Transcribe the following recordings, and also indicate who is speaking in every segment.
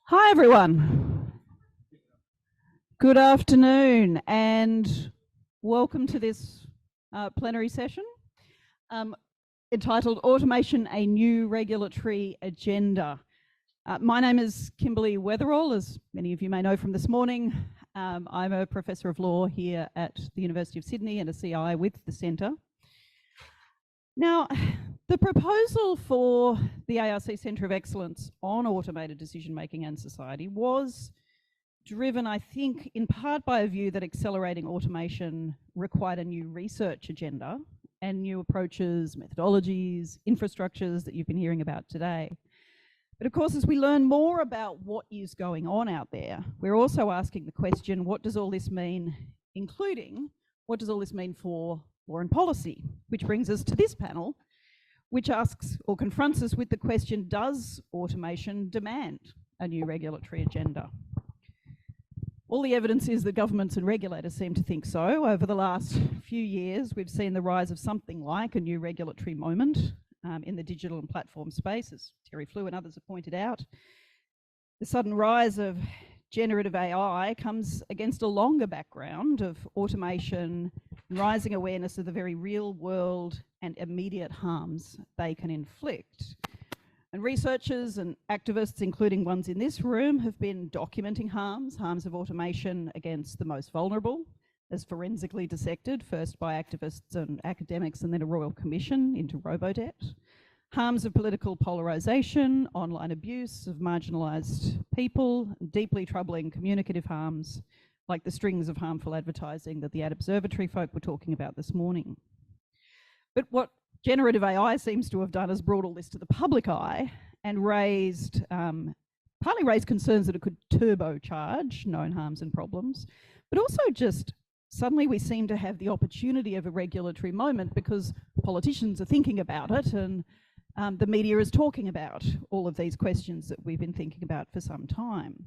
Speaker 1: Hi everyone. Good afternoon and welcome to this plenary session entitled Automation, a New Regulatory Agenda. My name is Kimberly Weatherall, as many of you may know from this morning. I'm a Professor of Law here at the University of Sydney and a CI with the Centre. Now, the proposal for the ARC Centre of Excellence on Automated Decision Making and Society was driven, I think, in part by a view that accelerating automation required a new research agenda and new approaches, methodologies, infrastructures that you've been hearing about today. But of course, as we learn more about what is going on out there, we're also asking the question, what does all this mean, including what does all this mean for law and policy? Which brings us to this panel, which asks or confronts us with the question, does automation demand a new regulatory agenda? All the evidence is that governments and regulators seem to think so. Over the last few years, we've seen the rise of something like a new regulatory moment in the digital and platform space, as Terry Flew and others have pointed out. The sudden rise of generative AI comes against a longer background of automation and rising awareness of the very real world and immediate harms they can inflict. And researchers and activists, including ones in this room, have been documenting harms of automation against the most vulnerable, as forensically dissected, first by activists and academics and then a royal commission into Robodebt. Harms of political polarisation, online abuse of marginalised people, deeply troubling communicative harms, like the strings of harmful advertising that the Ad Observatory folk were talking about this morning. But what generative AI seems to have done is brought all this to the public eye and partly raised concerns that it could turbocharge known harms and problems, but also just suddenly we seem to have the opportunity of a regulatory moment because politicians are thinking about it and the media is talking about all of these questions that we've been thinking about for some time.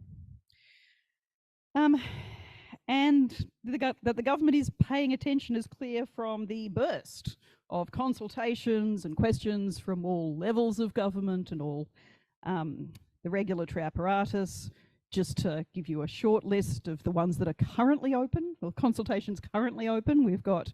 Speaker 1: And that the government is paying attention is clear from the burst of consultations and questions from all levels of government and all the regulatory apparatus. Just to give you a short list of the ones that are currently open, or consultations currently open, we've got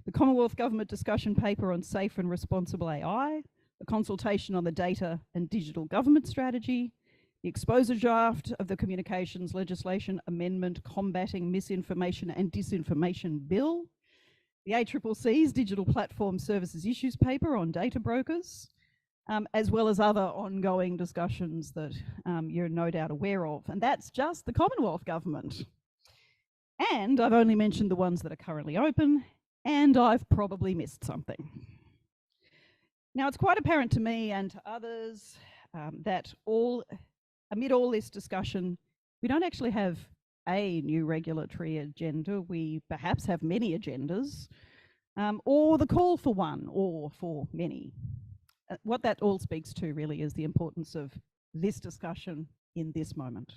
Speaker 1: the Commonwealth Government discussion paper on safe and responsible AI, a consultation on the data and digital government strategy, the exposure draft of the Communications Legislation Amendment Combating Misinformation and Disinformation Bill, the ACCC's Digital Platform Services Issues paper on data brokers, as well as other ongoing discussions that you're no doubt aware of. And that's just the Commonwealth Government. And I've only mentioned the ones that are currently open, and I've probably missed something. Now, it's quite apparent to me and to others that amid all this discussion, we don't actually have a new regulatory agenda. We perhaps have many agendas, or the call for one, or for many. What that all speaks to really is the importance of this discussion in this moment.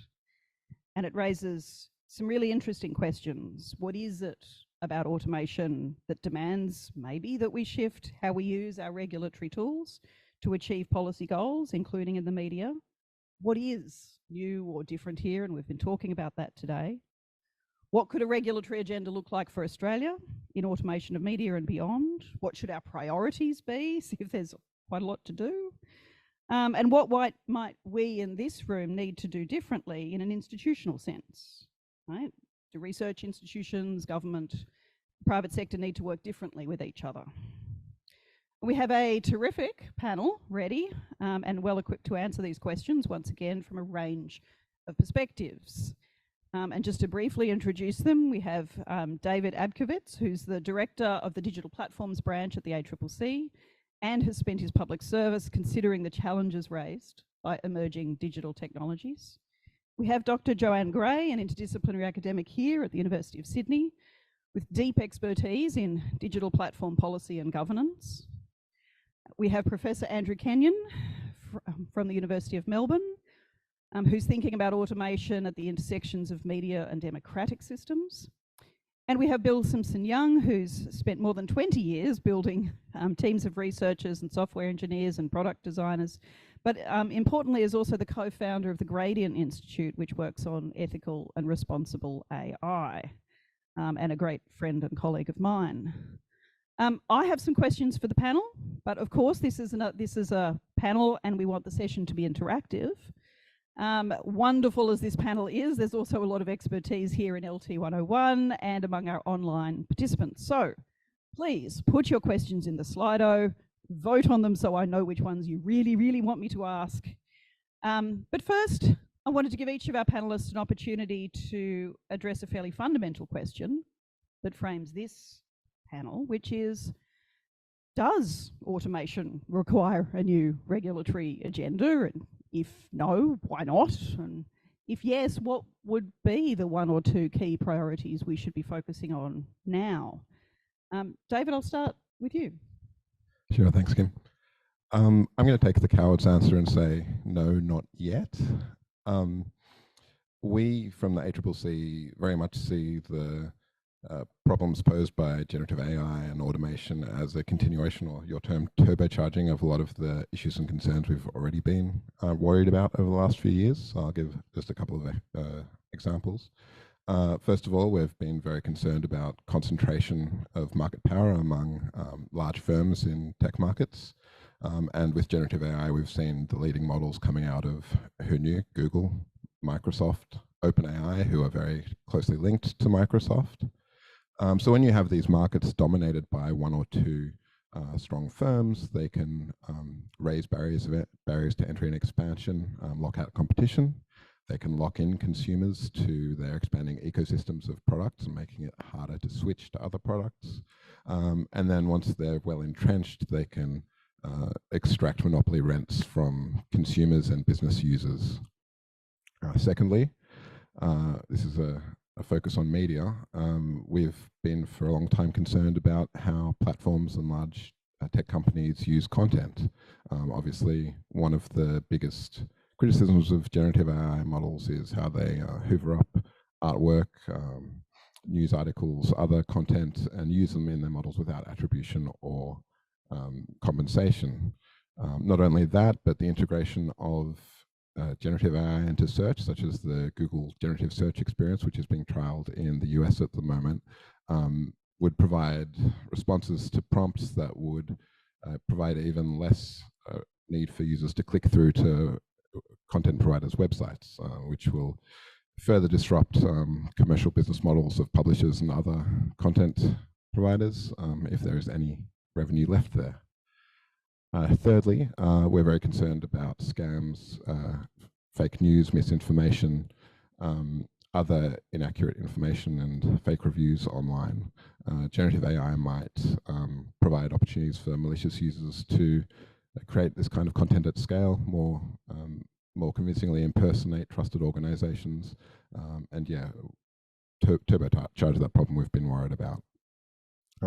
Speaker 1: And it raises some really interesting questions. What is it about automation that demands maybe that we shift how we use our regulatory tools to achieve policy goals, including in the media? What is new or different here? And we've been talking about that today. What could a regulatory agenda look like for Australia in automation of media and beyond? What should our priorities be? See if there's quite a lot to do. And what might we in this room need to do differently in an institutional sense, right? Do research institutions, government, private sector need to work differently with each other? We have a terrific panel ready and well equipped to answer these questions, once again, from a range of perspectives. And just to briefly introduce them, we have David Abkovitz, who's the Director of the Digital Platforms Branch at the ACCC, and has spent his public service considering the challenges raised by emerging digital technologies. We have Dr. Joanne Gray, an interdisciplinary academic here at the University of Sydney, with deep expertise in digital platform policy and governance. We have Professor Andrew Kenyon from the University of Melbourne, who's thinking about automation at the intersections of media and democratic systems. And we have Bill Simpson-Young, who's spent more than 20 years building teams of researchers and software engineers and product designers, but importantly is also the co-founder of the Gradient Institute, which works on ethical and responsible AI, and a great friend and colleague of mine. I have some questions for the panel, but of course this is a panel and we want the session to be interactive. Wonderful as this panel is, there's also a lot of expertise here in LT 101 and among our online participants. So please put your questions in the Slido, vote on them so I know which ones you really, really want me to ask. But first, I wanted to give each of our panelists an opportunity to address a fairly fundamental question that frames this panel, which is, does automation require a new regulatory agenda? And if no, why not? And if yes, what would be the one or two key priorities we should be focusing on now? David, I'll start with you.
Speaker 2: Sure, thanks, Kim. I'm going to take the coward's answer and say no, not yet. We from the ACCC very much see the problems posed by generative AI and automation as a continuation, or your term turbocharging, of a lot of the issues and concerns we've already been worried about over the last few years. So I'll give just a couple of examples. First of all, we've been very concerned about concentration of market power among large firms in tech markets. And with generative AI, we've seen the leading models coming out of, who knew, Google, Microsoft, OpenAI, who are very closely linked to Microsoft. So when you have these markets dominated by one or two strong firms, they can raise barriers to entry and expansion, lock out competition. They can lock in consumers to their expanding ecosystems of products and making it harder to switch to other products. And then once they're well entrenched, they can extract monopoly rents from consumers and business users. Secondly, this is a focus on media. We've been for a long time concerned about how platforms and large tech companies use content. Obviously, one of the biggest criticisms of generative AI models is how they hoover up artwork, news articles, other content, and use them in their models without attribution or compensation. Not only that, but the integration of generative AI into search, such as the Google generative search experience, which is being trialed in the US at the moment, would provide responses to prompts that would provide even less need for users to click through to content providers' websites, which will further disrupt commercial business models of publishers and other content providers, if there is any revenue left there. Thirdly, we're very concerned about scams, fake news, misinformation, other inaccurate information and fake reviews online. Generative AI might provide opportunities for malicious users to create this kind of content at scale, more convincingly impersonate trusted organizations, and yeah, turbocharge that problem we've been worried about.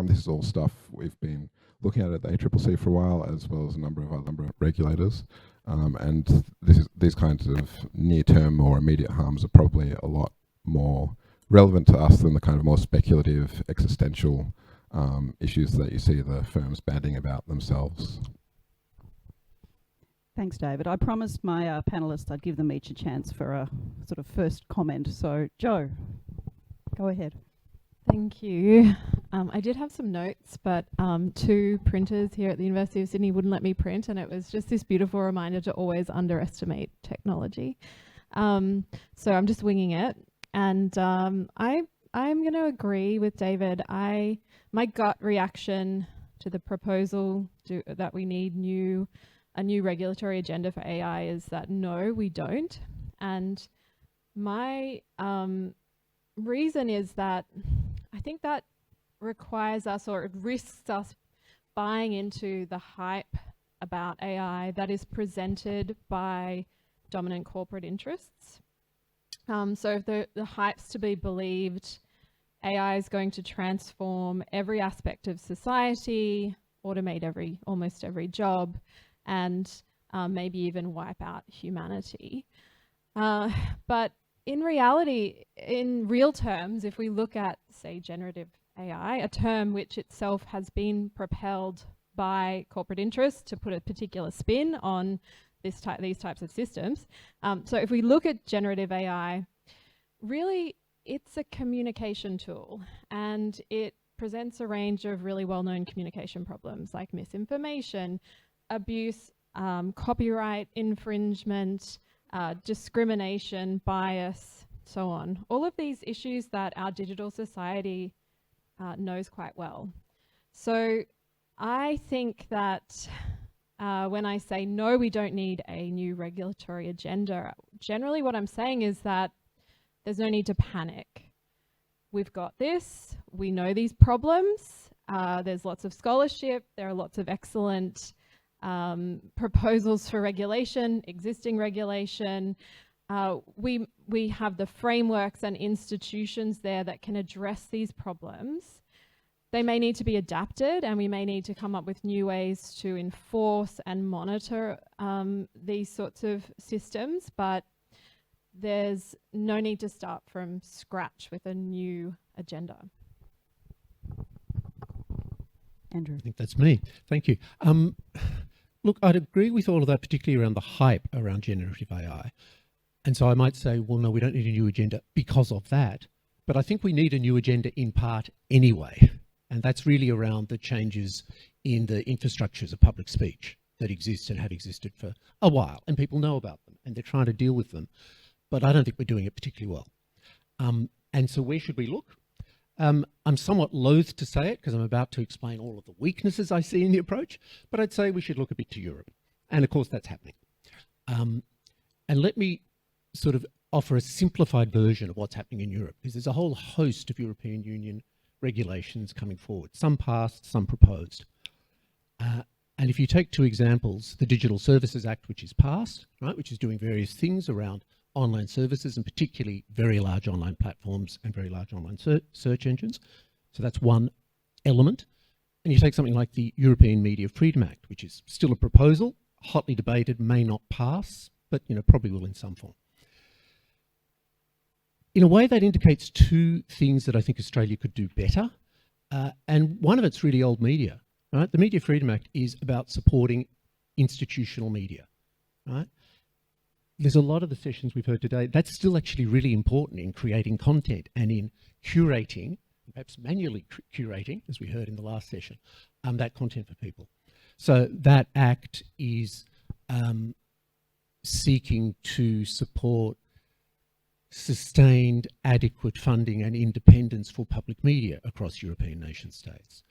Speaker 2: This is all stuff we've been looking at the ACCC for a while, as well as a number of other regulators. And these kinds of near-term or immediate harms are probably a lot more relevant to us than the kind of more speculative existential issues that you see the firms bandying about themselves.
Speaker 1: Thanks, David. I promised my panelists I'd give them each a chance for a sort of first comment. So, Jo, go ahead.
Speaker 3: Thank you. I did have some notes, but two printers here at the University of Sydney wouldn't let me print, and it was just this beautiful reminder to always underestimate technology. So I'm just winging it, and I'm going to agree with David. My gut reaction to the proposal that we need a new regulatory agenda for AI is that no, we don't. And my reason is that I think that requires us, or it risks us, buying into the hype about AI that is presented by dominant corporate interests. So if the hype's to be believed, AI is going to transform every aspect of society, automate almost every job, and maybe even wipe out humanity. But in reality, in real terms, if we look at, say, generative AI, a term which itself has been propelled by corporate interests to put a particular spin on these types of systems. So if we look at generative AI, really it's a communication tool, and it presents a range of really well-known communication problems like misinformation, abuse, copyright infringement, discrimination, bias, so on. All of these issues that our digital society knows quite well. So I think that when I say no, we don't need a new regulatory agenda, generally what I'm saying is that there's no need to panic. We've got this, we know these problems, there's lots of scholarship, there are lots of excellent proposals for regulation, existing regulation. We have the frameworks and institutions there that can address these problems. They may need to be adapted, and we may need to come up with new ways to enforce and monitor these sorts of systems, but there's no need to start from scratch with a new agenda.
Speaker 1: Andrew.
Speaker 4: I think that's me. Thank you. Look, I'd agree with all of that, particularly around the hype around generative AI. And so I might say, well, no, we don't need a new agenda because of that. But I think we need a new agenda in part anyway. And that's really around the changes in the infrastructures of public speech that exist and have existed for a while. And people know about them and they're trying to deal with them. But I don't think we're doing it particularly well. And so where should we look? I'm somewhat loath to say it because I'm about to explain all of the weaknesses I see in the approach, but I'd say we should look a bit to Europe. And of course that's happening. And let me sort of offer a simplified version of what's happening in Europe, because there's a whole host of European Union regulations coming forward, some passed, some proposed. And if you take two examples, the Digital Services Act, which is passed, right, which is doing various things around online services and particularly very large online platforms and very large online search engines. So that's one element. And you take something like the European Media Freedom Act, which is still a proposal, hotly debated, may not pass, but probably will in some form. In a way, that indicates two things that I think Australia could do better. And one of it's really old media, right? The Media Freedom Act is about supporting institutional media, right? There's a lot of the sessions we've heard today, that's still actually really important in creating content and in curating, perhaps manually curating, as we heard in the last session, that content for people. So that act is seeking to support sustained, adequate funding and independence for public media across European nation states.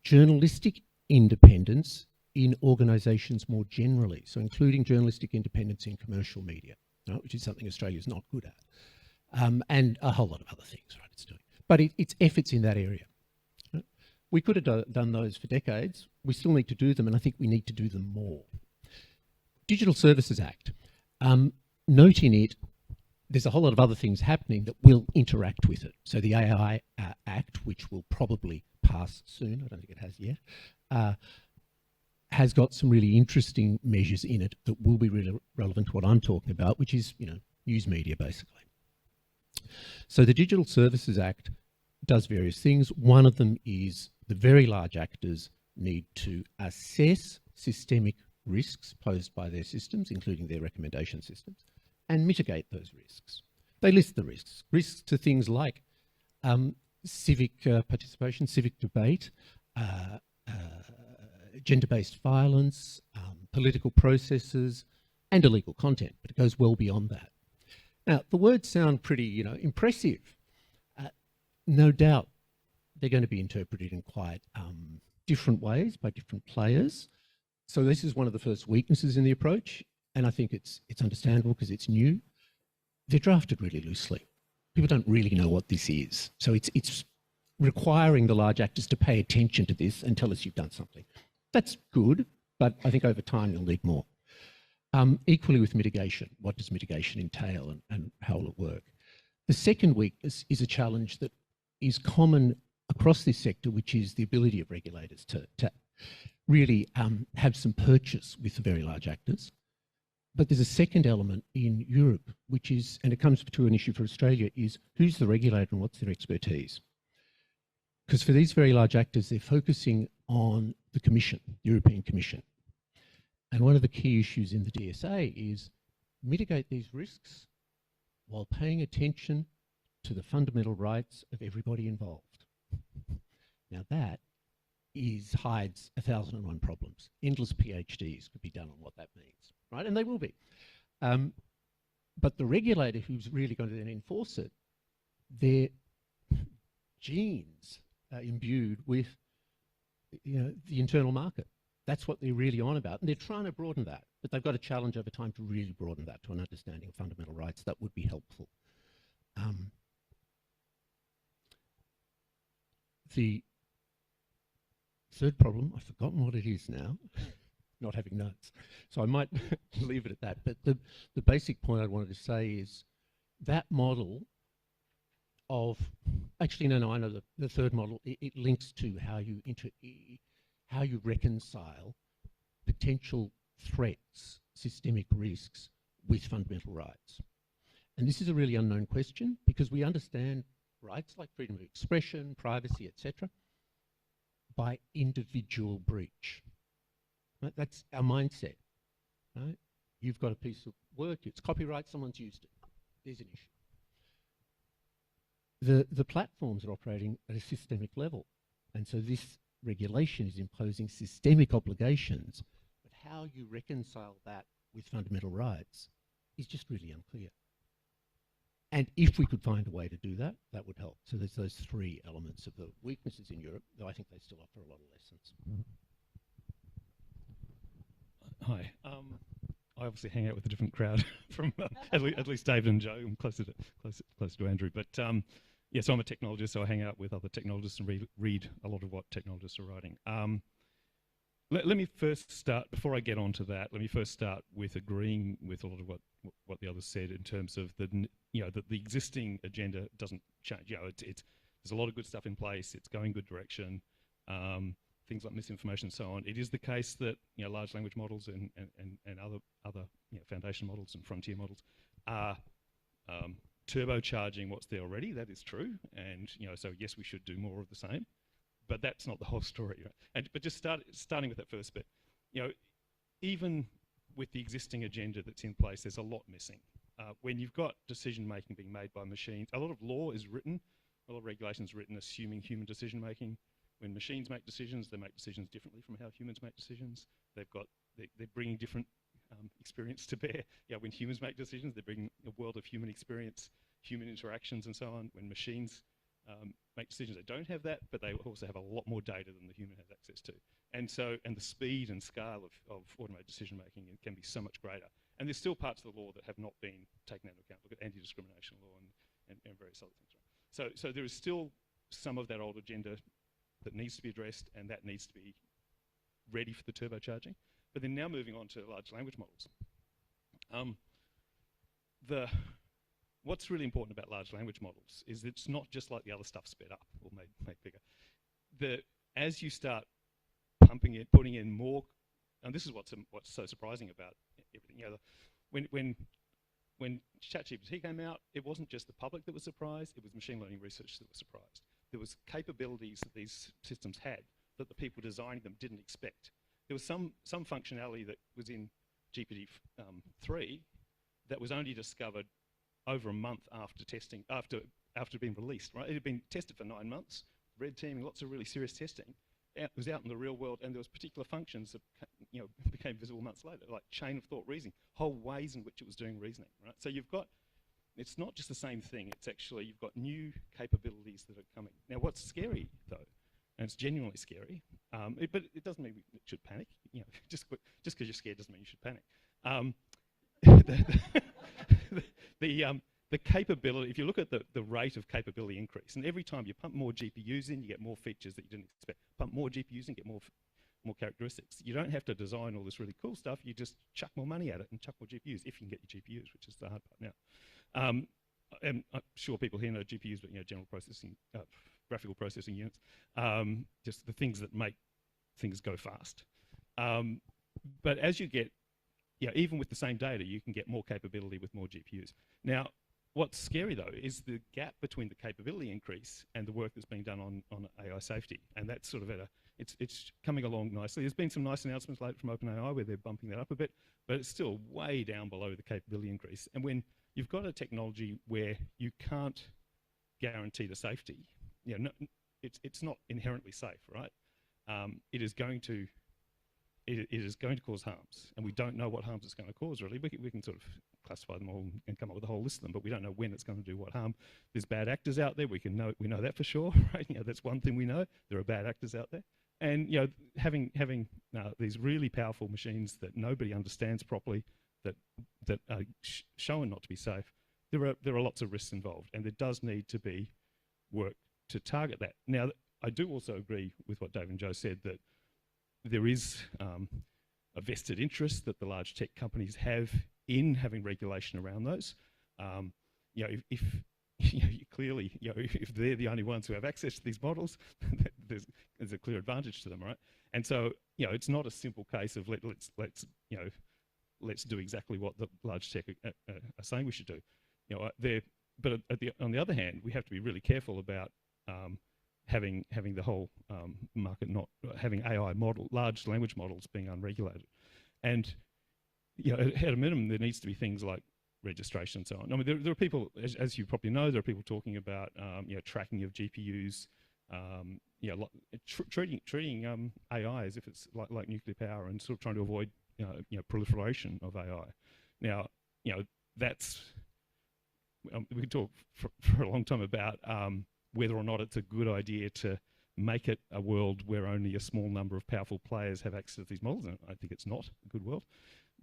Speaker 4: Journalistic independence in organisations more generally, so including journalistic independence in commercial media, right, which is something Australia's not good at, and a whole lot of other things, right, it's doing. But it's efforts in that area. Right? We could have done those for decades. We still need to do them, and I think we need to do them more. Digital Services Act. Note in it, there's a whole lot of other things happening that will interact with it. So the AI Act, which will probably pass soon, I don't think it has yet, has got some really interesting measures in it that will be really relevant to what I'm talking about, which is, news media, basically. So the Digital Services Act does various things. One of them is the very large actors need to assess systemic risks posed by their systems, including their recommendation systems, and mitigate those risks. They list the risks. Risks to things like civic participation, civic debate, gender-based violence, political processes, and illegal content, but it goes well beyond that. Now, the words sound pretty, impressive. No doubt they're going to be interpreted in quite different ways by different players. So this is one of the first weaknesses in the approach, and I think it's understandable because it's new. They're drafted really loosely. People don't really know what this is. So it's requiring the large actors to pay attention to this and tell us you've done something. That's good, but I think over time you'll need more. Equally with mitigation, what does mitigation entail and how will it work? The second weakness is a challenge that is common across this sector, which is the ability of regulators to really have some purchase with the very large actors. But there's a second element in Europe, which is, and it comes to an issue for Australia, is who's the regulator and what's their expertise? Because for these very large actors, they're focusing on the Commission, the European Commission. And one of the key issues in the DSA is mitigate these risks while paying attention to the fundamental rights of everybody involved. Now that hides 1,001 problems. Endless PhDs could be done on what that means, right? And they will be. But the regulator who's really going to then enforce it, their genes are imbued with, you know, the internal market. That's what they're really on about. And they're trying to broaden that, but they've got a challenge over time to really broaden that to an understanding of fundamental rights that would be helpful. The third problem, I've forgotten what it is now, not having notes. So I might leave it at that. But the basic point I wanted to say is that model of, actually, no, I know the third model, it links to how you reconcile potential threats, systemic risks with fundamental rights. And this is a really unknown question because we understand rights like freedom of expression, privacy, etc., by individual breach. Right? That's our mindset. Right? You've got a piece of work, it's copyright, someone's used it. There's an issue. The platforms are operating at a systemic level. And so this regulation is imposing systemic obligations, but how you reconcile that with fundamental rights is just really unclear. And if we could find a way to do that, that would help. So there's those three elements of the weaknesses in Europe, though I think they still offer a lot of lessons.
Speaker 5: Hi. I obviously hang out with a different crowd from at least David and Joe. I'm closer to Andrew. But yeah, so I'm a technologist, so I hang out with other technologists and read a lot of what technologists are writing. Let me first start, before I get on to that, let me first start with agreeing with a lot of what the others said in terms of that the existing agenda doesn't change. There's a lot of good stuff in place. It's going good direction. Things like misinformation and so on. It is the case that large language models and other foundation models and frontier models are turbocharging what's there already. That is true, and so yes, we should do more of the same. But that's not the whole story, right? But just starting with that first bit, even with the existing agenda that's in place, there's a lot missing. When you've got decision making being made by machines, a lot of law is written, a lot of regulation is written assuming human decision making. When machines make decisions, they make decisions differently from how humans make decisions. They're bringing different experience to bear. When humans make decisions, they're bringing a world of human experience, human interactions, and so on. When machines make decisions, they don't have that, but they also have a lot more data than the human has access to. And the speed and scale of automated decision making can be so much greater. And there's still parts of the law that have not been taken into account. Look at anti-discrimination law and various other things. Right? So there is still some of that old agenda that needs to be addressed, and that needs to be ready for the turbocharging. But then now moving on to large language models. What's really important about large language models is it's not just like the other stuff sped up or made bigger. As you start putting in more, and this is what's so surprising about everything. When ChatGPT came out, it wasn't just the public that was surprised, it was machine learning researchers that were surprised. There was capabilities that these systems had that the people designing them didn't expect. There was some functionality that was in GPT-3 that was only discovered over a month after testing, after being released, right? It had been tested for 9 months, red teaming, lots of really serious testing. It was out in the real world, and there was particular functions that became visible months later, like chain of thought reasoning, whole ways in which it was doing reasoning, right? So it's not just the same thing, it's actually, you've got new capabilities that are coming. Now what's scary though, and it's genuinely scary, but it doesn't mean we should panic, just because you're scared doesn't mean you should panic. The capability, if you look at the rate of capability increase, and every time you pump more GPUs in, you get more features that you didn't expect. Pump more GPUs in, get more characteristics. You don't have to design all this really cool stuff, you just chuck more money at it and chuck more GPUs, if you can get your GPUs, which is the hard part now. And I'm sure people here know GPUs, but general processing, graphical processing units, just the things that make things go fast. But as you get yeah, even with the same data, you can get more capability with more GPUs. Now, what's scary though is the gap between the capability increase and the work that's being done on AI safety, and that's sort of it's coming along nicely. There's been some nice announcements lately from OpenAI where they're bumping that up a bit, but it's still way down below the capability increase. And when you've got a technology where you can't guarantee the safety, you know, it's not inherently safe, right? It is going to cause harms, and we don't know what harms it's going to cause, really. We can sort of classify them all and come up with a whole list of them, but we don't know when it's going to do what harm. There's bad actors out there. We know that for sure, right? You know, that's one thing we know. There are bad actors out there. And, you know, having these really powerful machines that nobody understands properly, that are shown not to be safe, there are lots of risks involved, and there does need to be work to target that. Now, I do also agree with what Dave and Joe said, that there is a vested interest that the large tech companies have in having regulation around those. You know, if you know, clearly, you know, if they're the only ones who have access to these models, there's a clear advantage to them, right? And so, you know, it's not a simple case of let's do exactly what the large tech are saying we should do. You know, but on the other hand, we have to be really careful about having the whole market not having AI large language models being unregulated. And, you know, at a minimum, there needs to be things like registration and so on. I mean, there are people, as you probably know, there are people talking about you know, tracking of GPUs, you know, treating AI as if it's like nuclear power, and sort of trying to avoid you know, proliferation of AI. Now, you know, that's we could talk for a long time about whether or not it's a good idea to make it a world where only a small number of powerful players have access to these models. And I think it's not a good world.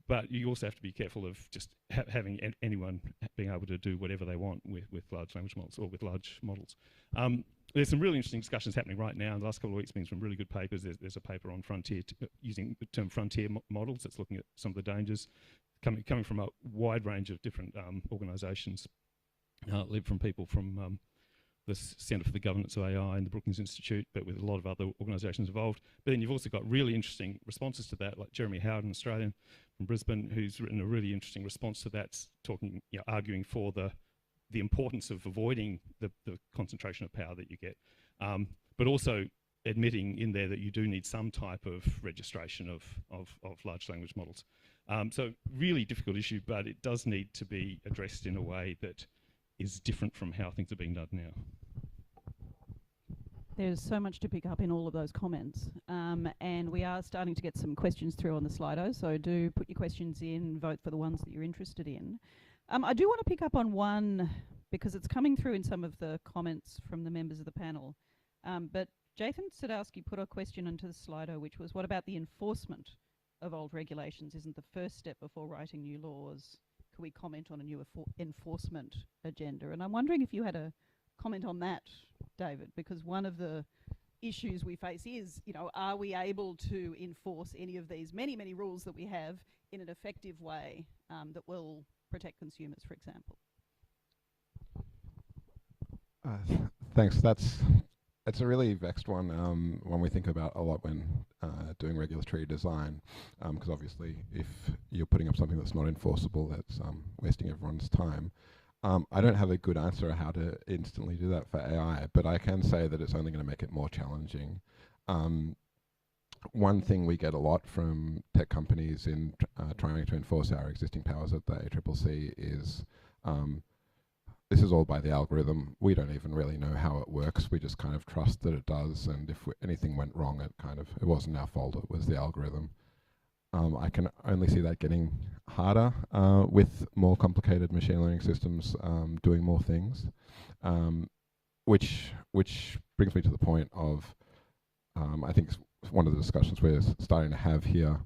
Speaker 5: But you also have to be careful of just having anyone being able to do whatever they want with large language models or with large models. There's some really interesting discussions happening right now. In the last couple of weeks, been some really good papers. There's a paper on frontier, using the term frontier models, that's looking at some of the dangers coming from a wide range of different organisations, led from people from the Centre for the Governance of AI and the Brookings Institute, but with a lot of other organisations involved. But then you've also got really interesting responses to that, like Jeremy Howard, an Australian from Brisbane, who's written a really interesting response to that, talking, you know, arguing for the importance of avoiding the concentration of power that you get, but also admitting in there that you do need some type of registration of large language models. So really difficult issue, but it does need to be addressed in a way that is different from how things are being done now.
Speaker 1: There's so much to pick up in all of those comments, and we are starting to get some questions through on the Slido, so do put your questions in, vote for the ones that you're interested in. I do want to pick up on one, because it's coming through in some of the comments from the members of the panel, but Jathan Sadowski put a question into the Slido, which was, what about the enforcement of old regulations? Isn't the first step before writing new laws? Could we comment on a new enforcement agenda? And I'm wondering if you had a comment on that, David, because one of the issues we face is, you know, are we able to enforce any of these many, many rules that we have in an effective way that will protect consumers, for example?
Speaker 2: Thanks. It's a really vexed one when we think about a lot when doing regulatory design, because obviously if you're putting up something that's not enforceable, that's wasting everyone's time. I don't have a good answer on how to instantly do that for AI, but I can say that it's only going to make it more challenging. One thing we get a lot from tech companies in trying to enforce our existing powers at the ACCC is this is all by the algorithm. We don't even really know how it works. We just kind of trust that it does, and if anything went wrong, it wasn't our fault, it was the algorithm. I can only see that getting harder with more complicated machine learning systems doing more things, which brings me to the point of, I think one of the discussions we're starting to have here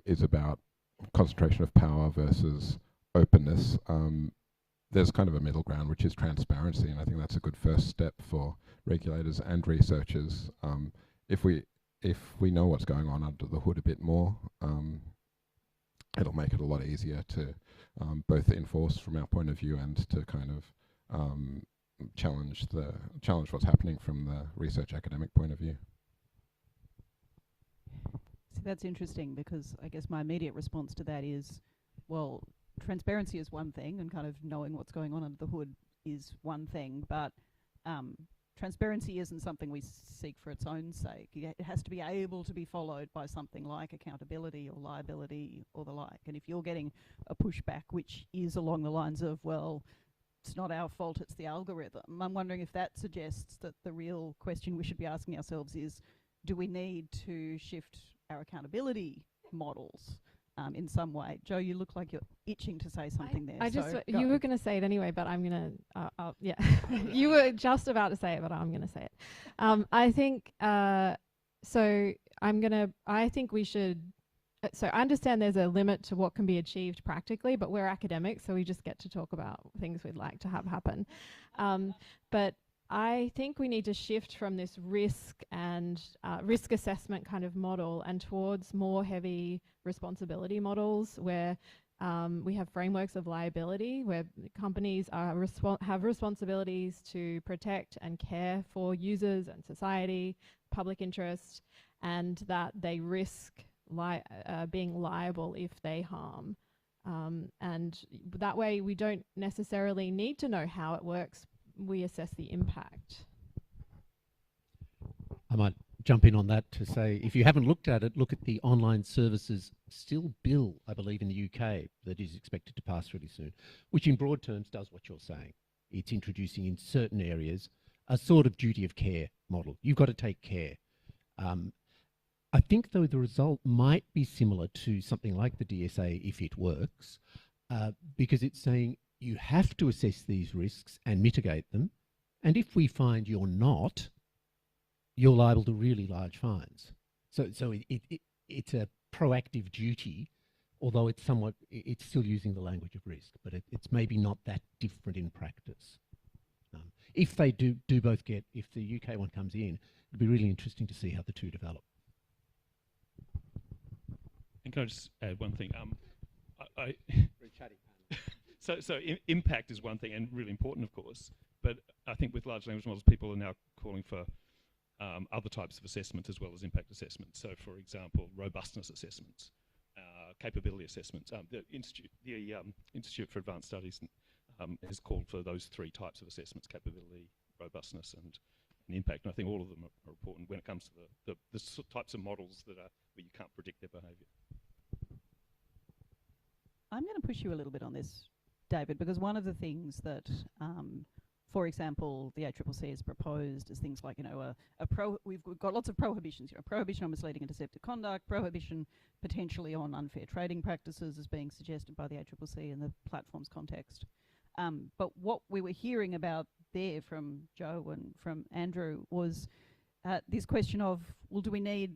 Speaker 2: is about concentration of power versus openness. There's kind of a middle ground, which is transparency, and I think that's a good first step for regulators and researchers. If we know what's going on under the hood a bit more, it'll make it a lot easier to both enforce from our point of view and to kind of challenge what's happening from the research academic point of view.
Speaker 1: that's interesting, because I guess my immediate response to that is, well, transparency is one thing, and kind of knowing what's going on under the hood is one thing, but transparency isn't something we seek for its own sake. It has to be able to be followed by something like accountability or liability or the like. And if you're getting a pushback which is along the lines of, well, it's not our fault, it's the algorithm, I'm wondering if that suggests that the real question we should be asking ourselves is, do we need to shift our accountability models in some way? Joe, you look like you're itching to say something there.
Speaker 3: You were going to say it anyway, but I'm going to, yeah. You were just about to say it, but I'm going to say it. I think, I think we should, so I understand there's a limit to what can be achieved practically, but we're academics, so we just get to talk about things we'd like to have happen. But I think we need to shift from this risk and risk assessment kind of model and towards more heavy responsibility models where we have frameworks of liability, where companies are have responsibilities to protect and care for users and society, public interest, and that they risk being liable if they harm. And that way we don't necessarily need to know how it works. We assess the impact.
Speaker 4: I might jump in on that to say, if you haven't looked at it, look at the online services still bill, I believe, in the UK that is expected to pass really soon, which in broad terms does what you're saying. It's introducing in certain areas a sort of duty of care model. You've got to take care. I think, though, the result might be similar to something like the DSA if it works, because it's saying you have to assess these risks and mitigate them. And if we find you're not, you're liable to really large fines. So it's a proactive duty, although it's still using the language of risk, but it's maybe not that different in practice. If they do both get, if the UK one comes in, it'd be really interesting to see how the two develop.
Speaker 5: And can I just add one thing? So impact is one thing, and really important, of course. But I think with large language models, people are now calling for other types of assessments as well as impact assessments. So, for example, robustness assessments, capability assessments. The Institute for Advanced Studies has called for those three types of assessments: capability, robustness, and impact. And I think all of them are important when it comes to the types of models that are where you can't predict their behaviour.
Speaker 1: I'm going to push you a little bit on this, David, because one of the things that, for example, the ACCC has proposed is things like, we've got lots of prohibitions, prohibition on misleading and deceptive conduct, prohibition potentially on unfair trading practices is being suggested by the ACCC in the platforms context. But what we were hearing about there from Joe and from Andrew was this question of, well, do we need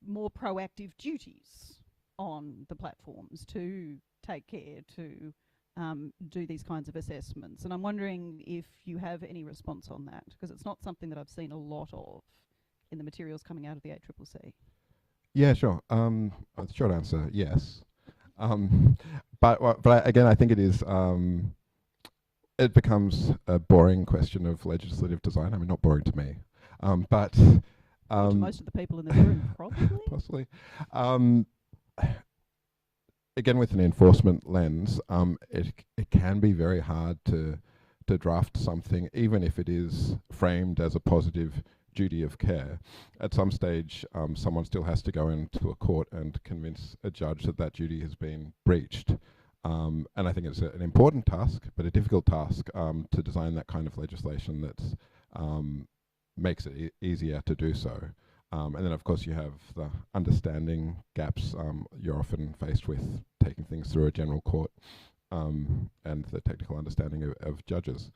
Speaker 1: more proactive duties on the platforms to take care to do these kinds of assessments? And I'm wondering if you have any response on that, because it's not something that I've seen a lot of in the materials coming out of the ACCC.
Speaker 2: Yeah, sure. The short answer, yes. But again, I think it is. It becomes a boring question of legislative design. I mean, not boring to me, but
Speaker 1: to most of the people in the room, probably.
Speaker 2: Possibly. Again, with an enforcement lens, it can be very hard to draft something, even if it is framed as a positive duty of care. At some stage, someone still has to go into a court and convince a judge that that duty has been breached. And I think it's an important task, but a difficult task to design that kind of legislation that makes it easier to do so. And then, of course, you have the understanding gaps. You're often faced with taking things through a general court and the technical understanding of judges.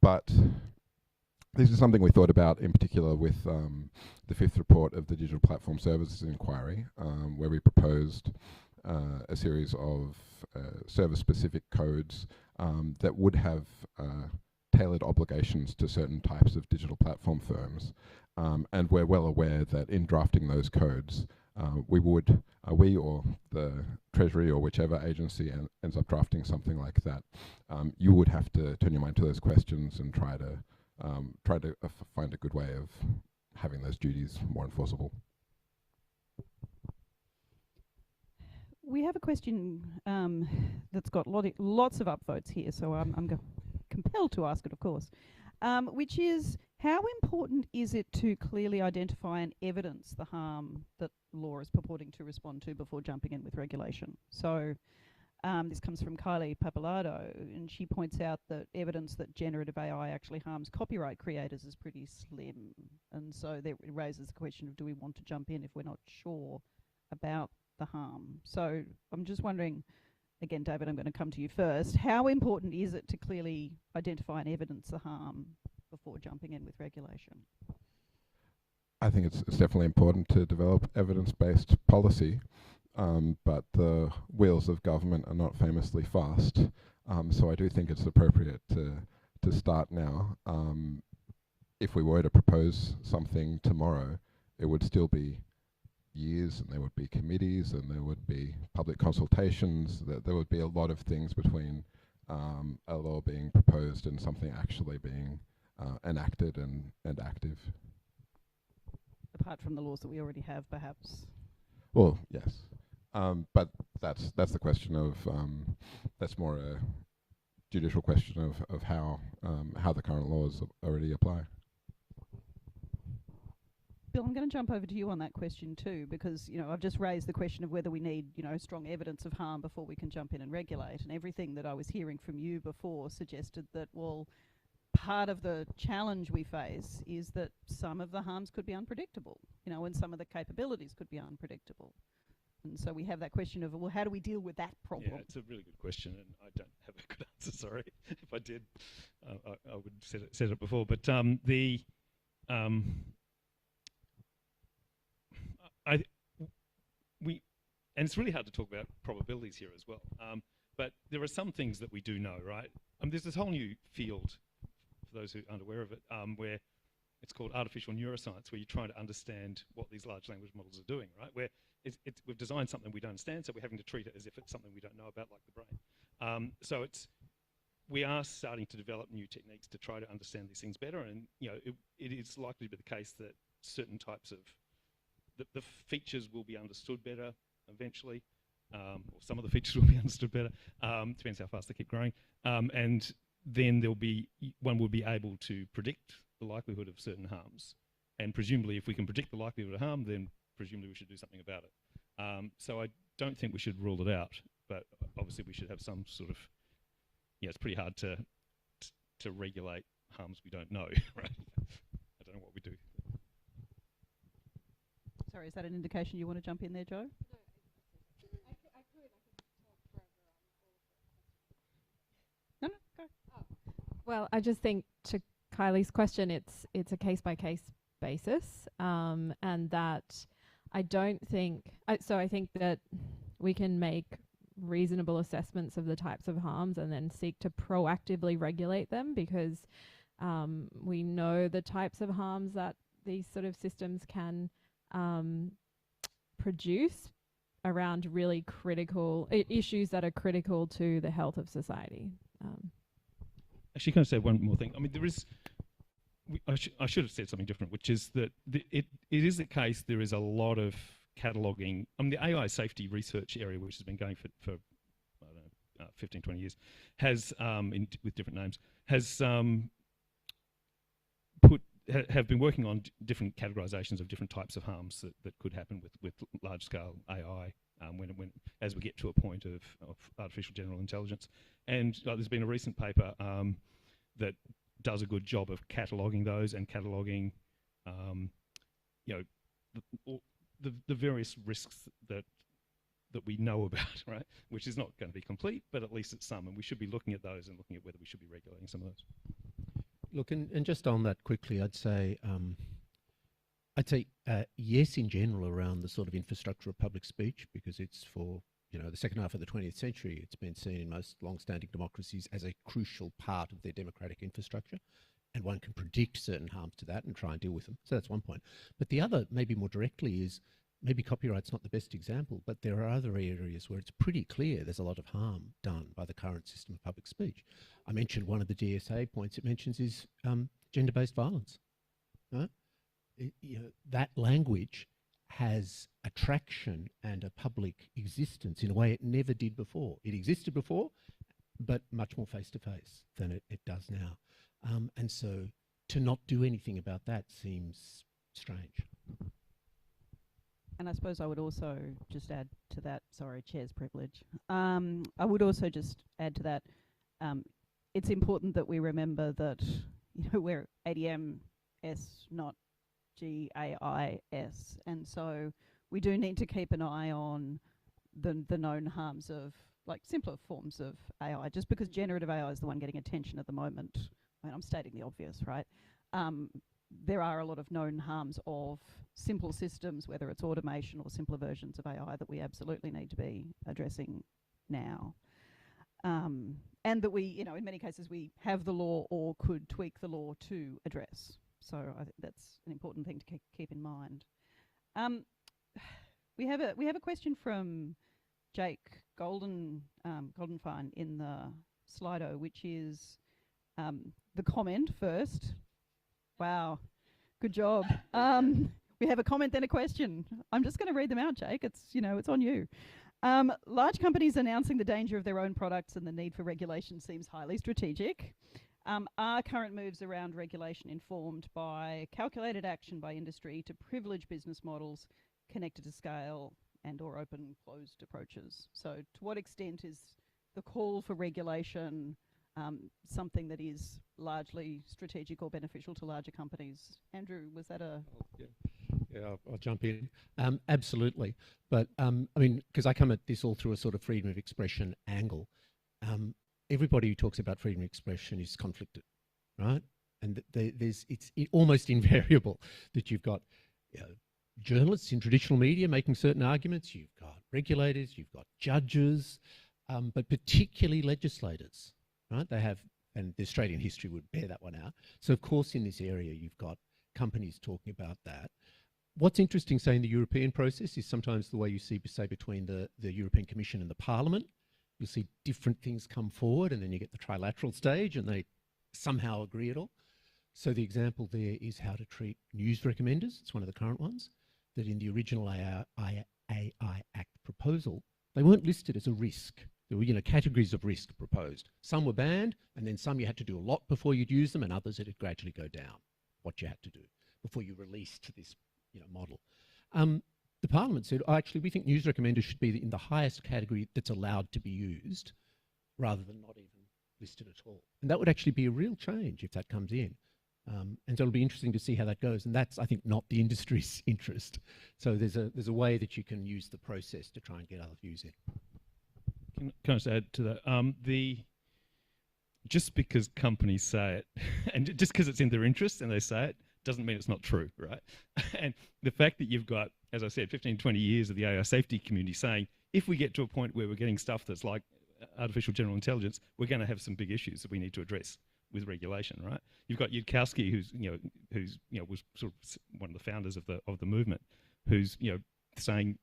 Speaker 2: But this is something we thought about in particular with the fifth report of the Digital Platform Services Inquiry, where we proposed a series of service-specific codes that would have tailored obligations to certain types of digital platform firms. And we're well aware that in drafting those codes, we or the Treasury or whichever agency ends up drafting something like that, you would have to turn your mind to those questions and try to find a good way of having those duties more enforceable.
Speaker 1: we have a question that's got lots of upvotes here, so I'm compelled to ask it, of course, which is, how important is it to clearly identify and evidence the harm that law is purporting to respond to before jumping in with regulation? So this comes from Kylie Pappalardo, and she points out that evidence that generative AI actually harms copyright creators is pretty slim. And so that raises the question of, do we want to jump in if we're not sure about the harm? So I'm just wondering, again, David, I'm going to come to you first. How important is it to clearly identify and evidence the harm before jumping in with regulation?
Speaker 2: I think it's definitely important to develop evidence-based policy, but the wheels of government are not famously fast. So I do think it's appropriate to start now. If we were to propose something tomorrow, it would still be years, and there would be committees, and there would be public consultations. There would be a lot of things between a law being proposed and something actually being enacted and active.
Speaker 1: Apart from the laws that we already have, perhaps.
Speaker 2: Well, yes, but that's the question of that's more a judicial question of how the current laws already apply.
Speaker 1: Bill, I'm going to jump over to you on that question too, because I've just raised the question of whether we need strong evidence of harm before we can jump in and regulate, and everything that I was hearing from you before suggested that, well, part of the challenge we face is that some of the harms could be unpredictable, and some of the capabilities could be unpredictable. And so we have that question of, well, how do we deal with that problem?
Speaker 5: Yeah, it's a really good question, and I don't have a good answer, sorry. If I did, I would have said it before. But and it's really hard to talk about probabilities here as well. But there are some things that we do know, right? There's this whole new field, for those who aren't aware of it, where it's called artificial neuroscience, where you're trying to understand what these large language models are doing, right? Where we've designed something we don't understand, so we're having to treat it as if it's something we don't know about, like the brain. So we are starting to develop new techniques to try to understand these things better, and it is likely to be the case that certain types of the features will be understood better eventually, or some of the features will be understood better. Depends how fast they keep growing, and then one will be able to predict the likelihood of certain harms, and presumably, if we can predict the likelihood of harm, then presumably we should do something about it. So I don't think we should rule it out, but obviously we should have some sort of, it's pretty hard to regulate harms we don't know, right? I don't know what we do.
Speaker 1: Sorry, is that an indication you want to jump in there, Joe?
Speaker 3: No, I could talk forever
Speaker 1: No,
Speaker 3: on all of it.
Speaker 1: go.
Speaker 3: Oh. Well, I just think, to Kylie's question, it's a case-by-case basis, and that I don't think, so I think that we can make reasonable assessments of the types of harms and then seek to proactively regulate them, because we know the types of harms that these sort of systems can produce around really critical issues that are critical to the health of society.
Speaker 5: Actually, can I say one more thing? There is, I should have said something different, which is that it is the case there is a lot of cataloguing. The AI safety research area, which has been going for I don't know, 15, 20 years, has, with different names, has have been working on different categorizations of different types of harms that could happen with large-scale AI when as we get to a point of artificial general intelligence. And there's been a recent paper that does a good job of cataloguing those and cataloguing the various risks that we know about, right? Which is not going to be complete, but at least it's some, and we should be looking at those and looking at whether we should be regulating some of those.
Speaker 4: Look, and just on that quickly, I'd say yes in general around the sort of infrastructure of public speech, because it's for the second half of the 20th century, it's been seen in most long-standing democracies as a crucial part of their democratic infrastructure, and one can predict certain harms to that and try and deal with them. So that's one point. But the other, maybe more directly, is maybe copyright's not the best example, but there are other areas where it's pretty clear there's a lot of harm done by the current system of public speech. I mentioned one of the DSA points it mentions is gender-based violence. Right? That language has attraction and a public existence in a way it never did before. It existed before, but much more face-to-face than it does now. And so to not do anything about that seems strange.
Speaker 1: And I suppose I would also just add to that, sorry, chair's privilege. I would also just add to that, it's important that we remember that, you know, we're ADM+S, not GAIS. And so we do need to keep an eye on the known harms of like simpler forms of AI. Just because generative AI is the one getting attention at the moment, I mean, I'm stating the obvious, right? There are a lot of known harms of simple systems, whether it's automation or simpler versions of AI, that we absolutely need to be addressing now. And that we, you know, in many cases we have the law or could tweak the law to address. So I think that's an important thing to keep in mind. We have a question from Jake Goldenfein in the Slido, which is the comment first. Wow, good job. We have a comment, then a question. I'm just going to read them out, Jake. It's, you know, it's on you. Large companies announcing the danger of their own products and the need for regulation seems highly strategic. Are current moves around regulation informed by calculated action by industry to privilege business models connected to scale and or open closed approaches? So to what extent is the call for regulation something that is largely strategic or beneficial to larger companies? Andrew, was that a...
Speaker 4: Yeah, I'll jump in. Absolutely. But I mean, because I come at this all through a sort of freedom of expression angle. Everybody who talks about freedom of expression is conflicted, right? And it's almost invariable that you've got, you know, journalists in traditional media making certain arguments, you've got regulators, you've got judges, but particularly legislators, right? They have, and the Australian history would bear that one out. So of course in this area you've got companies talking about that. What's interesting, say, in the European process is sometimes the way you see, say, between the European Commission and the Parliament. You'll see different things come forward and then you get the trilateral stage and they somehow agree it all. So the example there is how to treat news recommenders. It's one of the current ones, that in the original AI Act proposal, they weren't listed as a risk. There were, you know, categories of risk proposed. Some were banned, and then some you had to do a lot before you'd use them, and others it'd gradually go down, what you had to do before you released this, you know, model. The Parliament said, oh, actually, we think news recommenders should be in the highest category that's allowed to be used, rather than not even listed at all. And that would actually be a real change if that comes in. And so it'll be interesting to see how that goes. And that's, I think, not the industry's interest. So there's a way that you can use the process to try and get other views in.
Speaker 5: Can I just add to that? Just because companies say it, and just because it's in their interest and they say it, doesn't mean it's not true, right? And the fact that you've got, as I said, 15, 20 years of the AI safety community saying, if we get to a point where we're getting stuff that's like artificial general intelligence, we're going to have some big issues that we need to address with regulation, right? You've got Yudkowsky, who's was sort of one of the founders of the movement, who's, you know, saying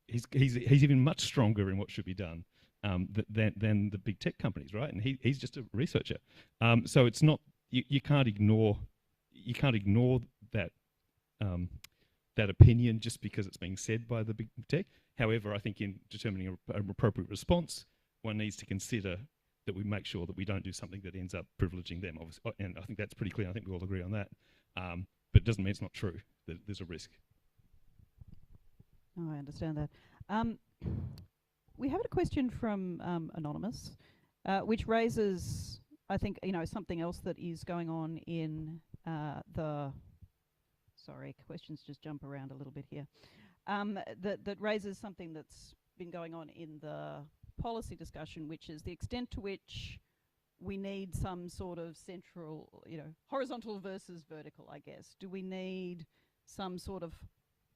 Speaker 5: he's even much stronger in what should be done than the big tech companies, right? And he's just a researcher. So it's not, you can't ignore that that opinion just because it's being said by the big tech. However, I think in determining an appropriate response, one needs to consider that we make sure that we don't do something that ends up privileging them. Obviously, and I think that's pretty clear. I think we all agree on that. But it doesn't mean it's not true. There's a risk.
Speaker 1: Oh, I understand that. We have a question from Anonymous, which raises, I think, you know, something else that is going on in sorry, questions just jump around a little bit here. That raises something that's been going on in the policy discussion, which is the extent to which we need some sort of central, you know, horizontal versus vertical, I guess. Do we need some sort of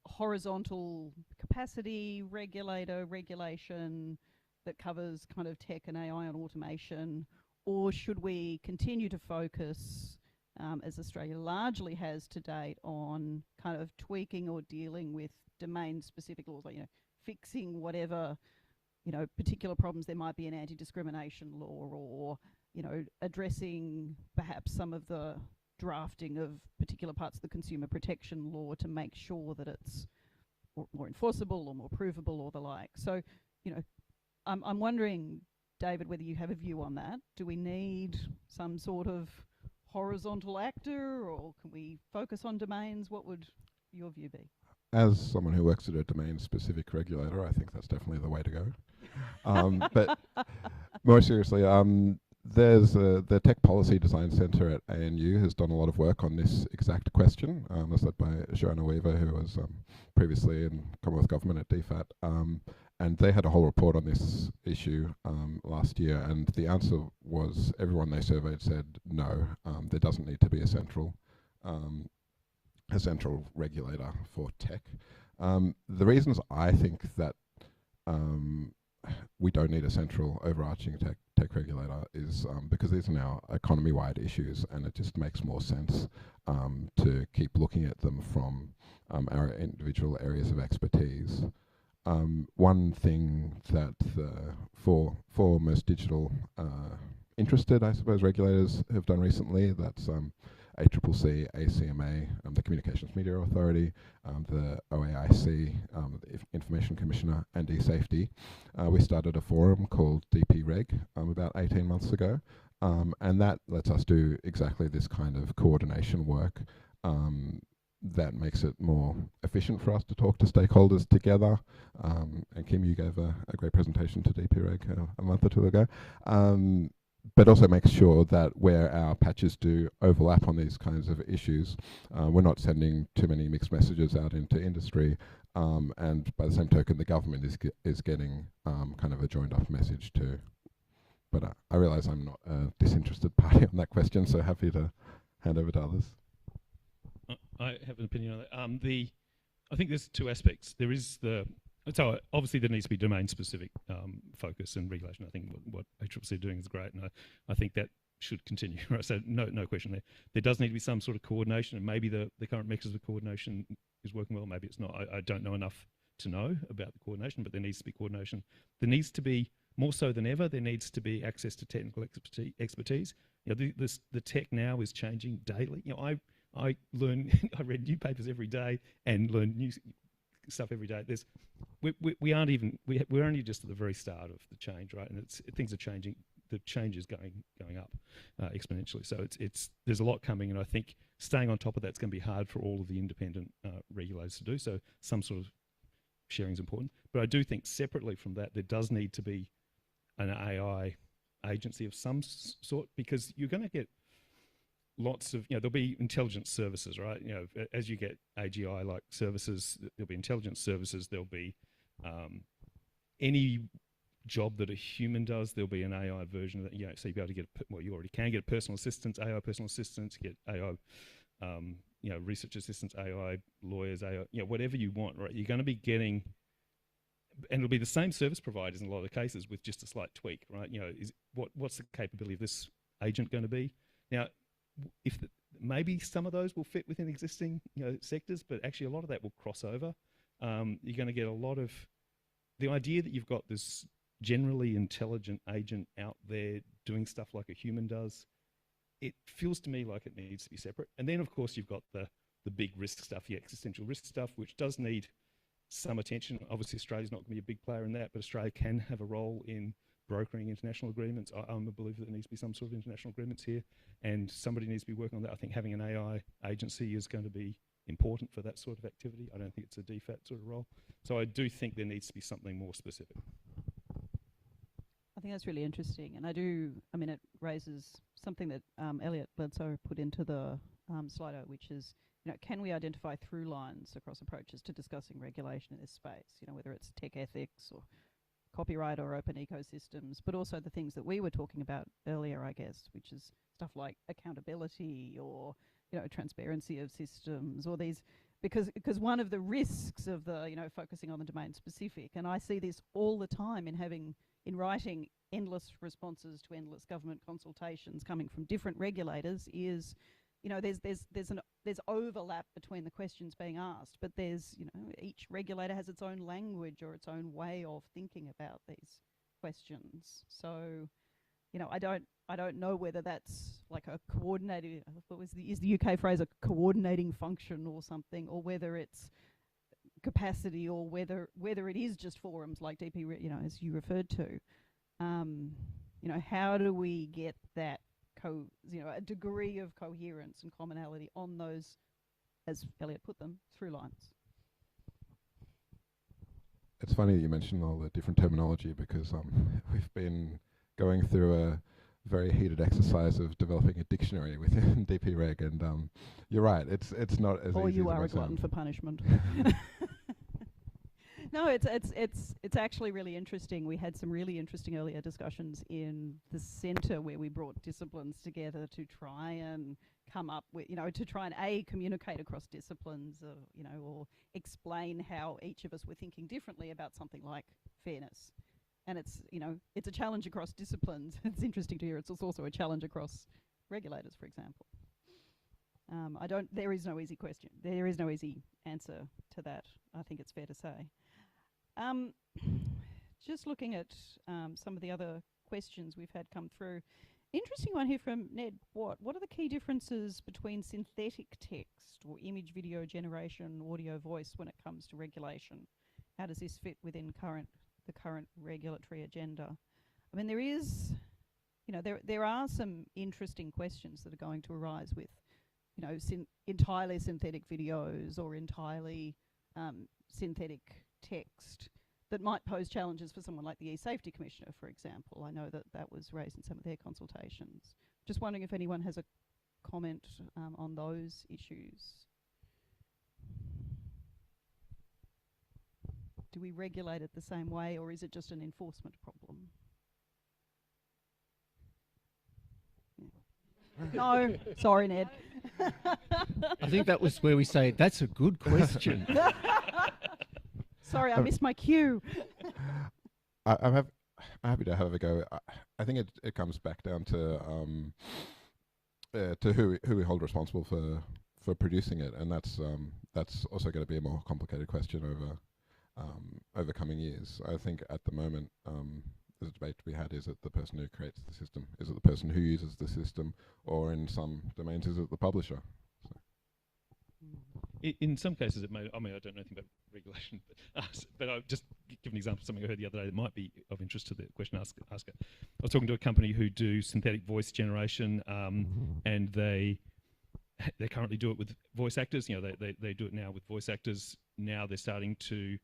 Speaker 1: horizontal capacity regulation that covers kind of tech and AI and automation, or should we continue to focus, as Australia largely has to date, on kind of tweaking or dealing with domain-specific laws, like, you know, fixing whatever, you know, particular problems there might be in anti-discrimination law, or, you know, addressing perhaps some of the drafting of particular parts of the consumer protection law to make sure that it's more enforceable or more provable or the like. So, you know, I'm wondering, David, whether you have a view on that. Do we need some sort of horizontal actor, or can we focus on domains? What would your view be?
Speaker 2: As someone who works at a domain-specific regulator, I think that's definitely the way to go. But more seriously, there's the Tech Policy Design Centre at ANU has done a lot of work on this exact question. It's led by Joanna Weaver, who was previously in Commonwealth Government at DFAT. And they had a whole report on this issue last year, and the answer was everyone they surveyed said no, there doesn't need to be a central regulator for tech. The reasons I think that we don't need a central overarching tech regulator is because these are now economy-wide issues, and it just makes more sense to keep looking at them from our individual areas of expertise. One thing that for most digital interested, I suppose, regulators have done recently, that's ACCC, ACMA, the Communications Media Authority, the OAIC, the Information Commissioner, and eSafety. We started a forum called DP-Reg about 18 months ago, and that lets us do exactly this kind of coordination work that makes it more efficient for us to talk to stakeholders together. And Kim, you gave a great presentation to DP-Reg a month or two ago. But also makes sure that where our patches do overlap on these kinds of issues, we're not sending too many mixed messages out into industry, and by the same token, the government is getting kind of a joined up message too. But I realise I'm not a disinterested party on that question, so happy to hand over to others.
Speaker 5: I have an opinion on that. I think there's two aspects. There is so obviously there needs to be domain-specific focus and regulation. I think what ACCC are doing is great, and I think that should continue. Right? So no question there. There does need to be some sort of coordination, and maybe the current mechanism of coordination is working well. Maybe it's not. I don't know enough to know about the coordination, but there needs to be coordination. There needs to be, more so than ever, there needs to be access to technical expertise. You know, the tech now is changing daily. You know, I learn, I read new papers every day and learn new stuff every day. We're only just at the very start of the change, right? And things are changing. The change is going up exponentially. So there's a lot coming, and I think staying on top of that's going to be hard for all of the independent regulators to do. So some sort of sharing is important. But I do think separately from that, there does need to be an AI agency of some sort, because you're going to get lots of, there'll be intelligence services, right? As you get AGI-like services, there'll be intelligence services, there'll be any job that a human does, there'll be an AI version of that. So you'll be able to get, you already can get personal assistants, AI personal assistants, get AI, research assistants, AI lawyers, AI, whatever you want, right? You're going to be getting, and it'll be the same service providers in a lot of the cases with just a slight tweak, right? What's the capability of this agent going to be? Now, maybe some of those will fit within existing sectors, but actually a lot of that will cross over. You're going to get a lot of the idea that you've got this generally intelligent agent out there doing stuff like a human does. It feels to me like it needs to be separate. And then, of course, you've got the big risk stuff, the existential risk stuff, which does need some attention. Obviously, Australia's not going to be a big player in that, but Australia can have a role in brokering international agreements. I'm a believer that there needs to be some sort of international agreements here, and somebody needs to be working on that. I think having an AI agency is going to be important for that sort of activity. I don't think it's a DFAT sort of role. So I do think there needs to be something more specific.
Speaker 1: I think that's really interesting, and it raises something that Elliot Bledsoe put into the Slido, which is, can we identify through lines across approaches to discussing regulation in this space? Whether it's tech ethics or copyright or open ecosystems, but also the things that we were talking about earlier, I guess, which is stuff like accountability or transparency of systems, or these, because one of the risks of the focusing on the domain specific, and I see this all the time in writing endless responses to endless government consultations coming from different regulators, is there's overlap between the questions being asked, but there's each regulator has its own language or its own way of thinking about these questions. So I don't know whether that's like a coordinating, is the UK phrase a coordinating function or something, or whether it's capacity, or whether it is just forums like DP, as you referred to. How do we get that a degree of coherence and commonality on those, as Elliot put them, through lines?
Speaker 2: It's funny that you mentioned all the different terminology, because we've been going through a very heated exercise of developing a dictionary within DPReg, and you're right, it's not as
Speaker 1: or
Speaker 2: easy
Speaker 1: you
Speaker 2: as it
Speaker 1: are a
Speaker 2: might
Speaker 1: glutton
Speaker 2: sound.
Speaker 1: for punishment. No, it's actually really interesting. We had some really interesting earlier discussions in the centre where we brought disciplines together to try and come up with, to try and communicate across disciplines, or explain how each of us were thinking differently about something like fairness. And it's a challenge across disciplines. It's interesting to hear it's also a challenge across regulators, for example. There is no easy question. There is no easy answer to that, I think it's fair to say. Just looking at some of the other questions we've had come through. Interesting one here from Ned. What are the key differences between synthetic text or image video generation, audio voice when it comes to regulation? How does this fit within the current regulatory agenda? I mean, there are some interesting questions that are going to arise with, entirely synthetic videos or entirely synthetic text that might pose challenges for someone like the E-Safety Commissioner, for example. I know that was raised in some of their consultations. Just wondering if anyone has a comment on those issues. Do we regulate it the same way, or is it just an enforcement problem? No, sorry, Ned.
Speaker 4: I think that was where we say, that's a good question.
Speaker 1: Sorry, I missed my cue.
Speaker 2: I'm happy to have a go. I think it comes back down to who we hold responsible for producing it, and that's also going to be a more complicated question over coming years. I think at the moment there's a debate to be had: is it the person who creates the system? Is it the person who uses the system? Or in some domains, is it the publisher? So.
Speaker 5: In some cases, it may. I mean, I don't know anything about regulation, but I'll just give an example of something I heard the other day that might be of interest to the question asker. I was talking to a company who do synthetic voice generation, and they currently do it with voice actors. They do it now with voice actors. Now they're starting to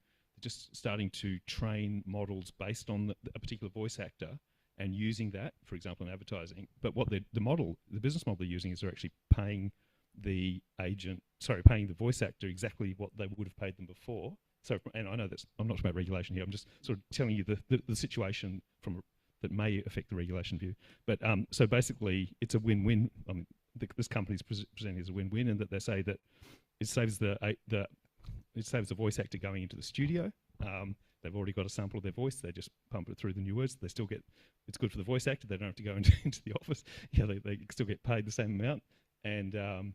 Speaker 5: train models based on a particular voice actor and using that, for example, in advertising. But what the business model they're using is they're actually paying the voice actor exactly what they would have paid them before. So, and I know I'm not talking about regulation here. I'm just sort of telling you the situation that may affect the regulation view. But so basically, it's a win-win. I mean, this company's presenting as a win-win, in that they say that it saves the voice actor going into the studio. They've already got a sample of their voice. They just pump it through the new words. They still get. It's good for the voice actor. They don't have to go into the office. They still get paid the same amount. And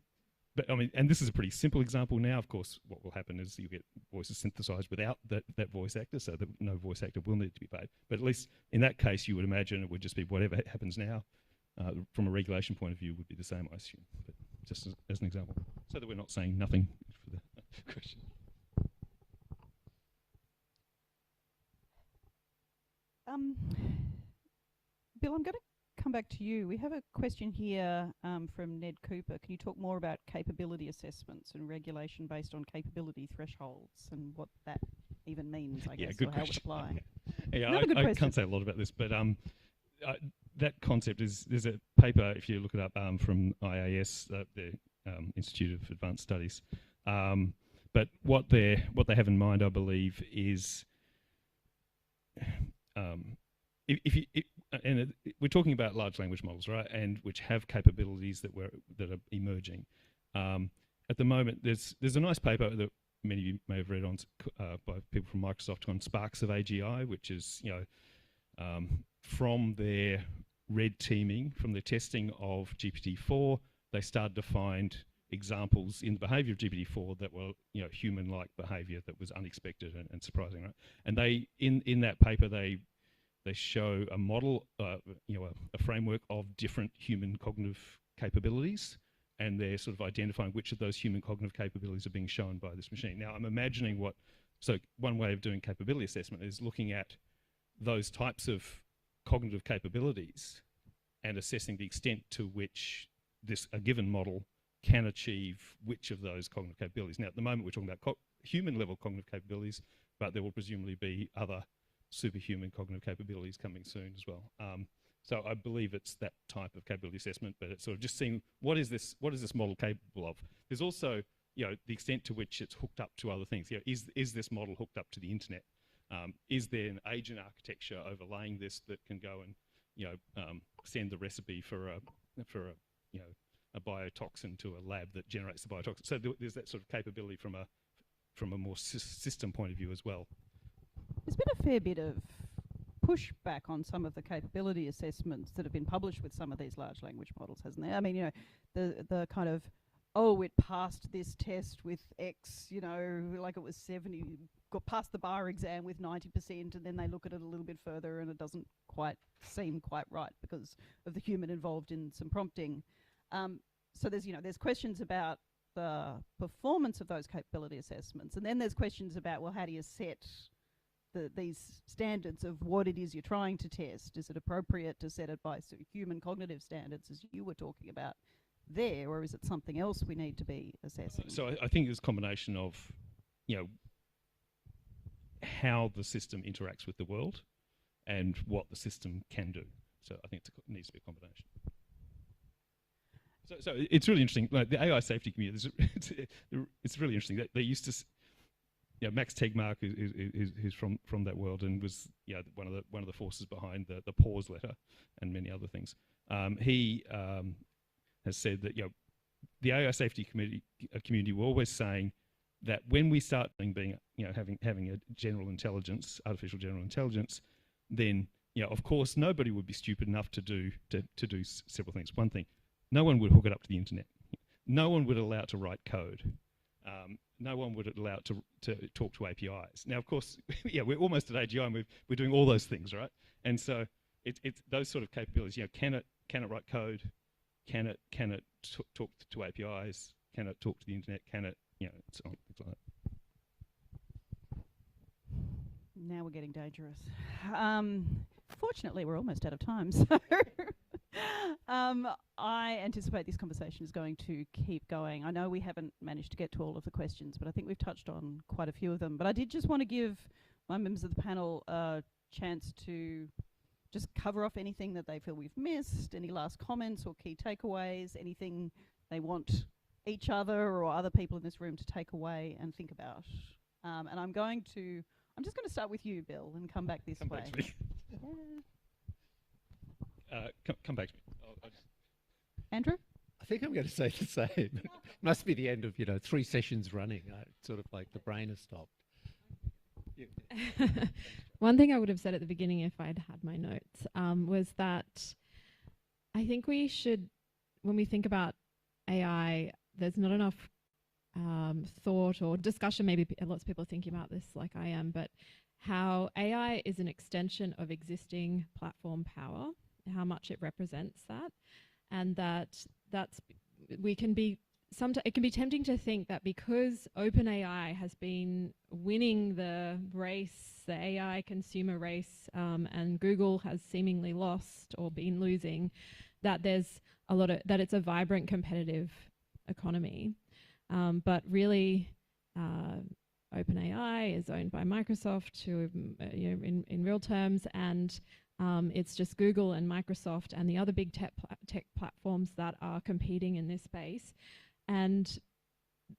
Speaker 5: but I mean, and this is a pretty simple example now. Of course, what will happen is you get voices synthesized without that voice actor, so that no voice actor will need to be paid. But at least in that case, you would imagine it would just be whatever happens now, from a regulation point of view, would be the same, I assume. But just as an example, so that we're not saying nothing for the question.
Speaker 1: Bill, I'm going to come back to you. We have a question here from Ned Cooper. Can you talk more about capability assessments and regulation based on capability thresholds and what that even means, I guess,
Speaker 5: good
Speaker 1: or how it would
Speaker 5: question.
Speaker 1: apply?
Speaker 5: Yeah,
Speaker 1: Another good
Speaker 5: I
Speaker 1: question.
Speaker 5: can't say a lot about this, but that concept is, there's a paper, if you look it up, from IAS, the Institute of Advanced Studies. But what they have in mind, I believe, is we're talking about large language models, right? And which have capabilities that are emerging. At the moment, there's a nice paper that many of you may have read on by people from Microsoft on Sparks of AGI, which is from their red teaming, from the testing of GPT-4, they started to find examples in the behaviour of GPT-4 that were human-like behaviour that was unexpected and surprising, right? And they in that paper they show a model, a framework of different human cognitive capabilities, and they're sort of identifying which of those human cognitive capabilities are being shown by this machine. Now, I'm imagining so one way of doing capability assessment is looking at those types of cognitive capabilities and assessing the extent to which a given model can achieve which of those cognitive capabilities. Now, at the moment, we're talking about human-level cognitive capabilities, but there will presumably be other superhuman cognitive capabilities coming soon as well. So I believe it's that type of capability assessment, but it's sort of just seeing what is this model capable of. There's also, you know, the extent to which it's hooked up to other things. You know, is this model hooked up to the internet? Is there an agent architecture overlaying this that can go and, you know, send the recipe for a you know, a biotoxin to a lab that generates the biotoxin? So there's that sort of capability from a more system point of view as well.
Speaker 1: There's been a fair bit of pushback on some of the capability assessments that have been published with some of these large language models, hasn't there? I mean, you know, the kind of, oh, it passed this test with X, you know, like it was 70, got past the bar exam with 90%, and then they look at it a little bit further and it doesn't quite seem quite right because of the human involved in some prompting. So there's, you know, there's questions about the performance of those capability assessments, and then there's questions about, well, how do you set these standards of what it is you're trying to test? Is it appropriate to set it by sort of human cognitive standards, as you were talking about there, or is it something else we need to be assessing?
Speaker 5: So I think it's a combination of, you know, how the system interacts with the world and what the system can do. So I think it needs to be a combination. So it's really interesting. Like the AI safety community, it's really interesting. They used to, you know, Max Tegmark, who's from that world and was, you know, one of the forces behind the pause letter and many other things. He has said that, you know, the AI safety community were always saying that when we start being, you know, having a general intelligence, artificial general intelligence, then, you know, of course nobody would be stupid enough to do several things. One thing, no one would hook it up to the internet. No one would allow it to write code. No one would allow it to talk to APIs. Now, of course, yeah, we're almost at AGI and we're doing all those things, right? And so it's those sort of capabilities. You know, can it write code? Can it talk to APIs? Can it talk to the internet? Can it, you know, so on, things like that.
Speaker 1: Now we're getting dangerous. Fortunately, we're almost out of time, so I anticipate this conversation is going to keep going. I know we haven't managed to get to all of the questions, but I think we've touched on quite a few of them. But I did just want to give my members of the panel a chance to just cover off anything that they feel we've missed, any last comments or key takeaways, anything they want each other or other people in this room to take away and think about. And I'm just going to start with you, Bill, and come back this way.
Speaker 5: Back to me. Come back to me.
Speaker 1: Andrew?
Speaker 4: I think I'm going to say the same. It must be the end of, you know, 3 sessions running. Sort of like the brain has stopped.
Speaker 3: One thing I would have said at the beginning if I'd had my notes was that I think we should, when we think about AI, there's not enough thought or discussion, maybe lots of people are thinking about this like I am, but how AI is an extension of existing platform power, how much it represents that, and it can be tempting to think that because OpenAI has been winning the race, the AI consumer race, and Google has seemingly lost or been losing, that there's that it's a vibrant competitive economy. But really, OpenAI is owned by Microsoft, who, you know, in real terms, and it's just Google and Microsoft and the other big tech platforms that are competing in this space. And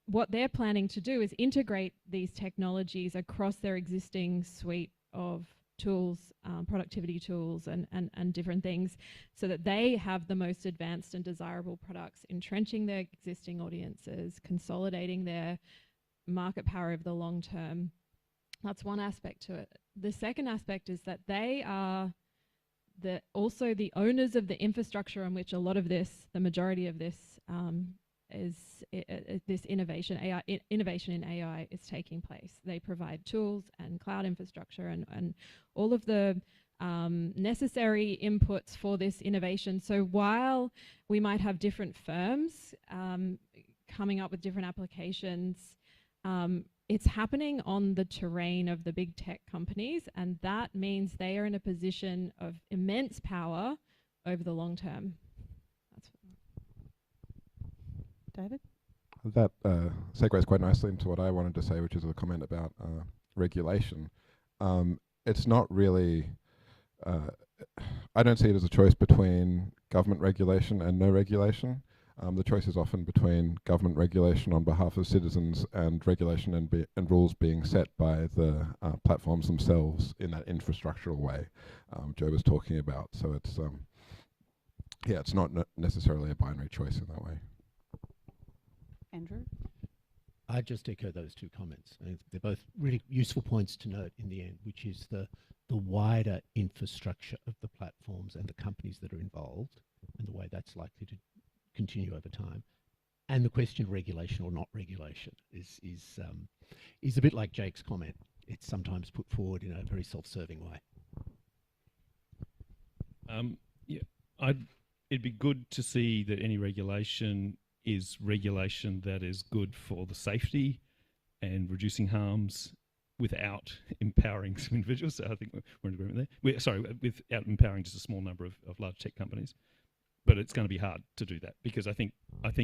Speaker 3: what they're planning to do is integrate these technologies across their existing suite of tools, productivity tools and different things, so that they have the most advanced and desirable products, entrenching their existing audiences, consolidating their market power over the long term. That's one aspect to it. The second aspect is that they are also the owners of the infrastructure on which a lot of this, the majority of this this innovation in AI is taking place. They provide tools and cloud infrastructure and all of the necessary inputs for this innovation. So while we might have different firms coming up with different applications, it's happening on the terrain of the big tech companies, and that means they are in a position of immense power over the long term.
Speaker 1: David?
Speaker 2: That segues quite nicely into what I wanted to say, which is a comment about regulation. It's not really, I don't see it as a choice between government regulation and no regulation. The choice is often between government regulation on behalf of citizens and regulation and rules being set by the platforms themselves in that infrastructural way Joe was talking about. So it's, yeah, it's not necessarily a binary choice in that way.
Speaker 1: Andrew?
Speaker 4: I just echo those two comments. I think they're both really useful points to note in the end, which is the wider infrastructure of the platforms and the companies that are involved and the way that's likely to continue over time. And the question of regulation or not regulation is a bit like Jake's comment. It's sometimes put forward in a very self-serving way.
Speaker 5: Yeah, it'd be good to see that any regulation is regulation that is good for the safety and reducing harms without empowering some individuals. So I think we're in agreement there. Without empowering just a small number of large tech companies. But it's going to be hard to do that because I think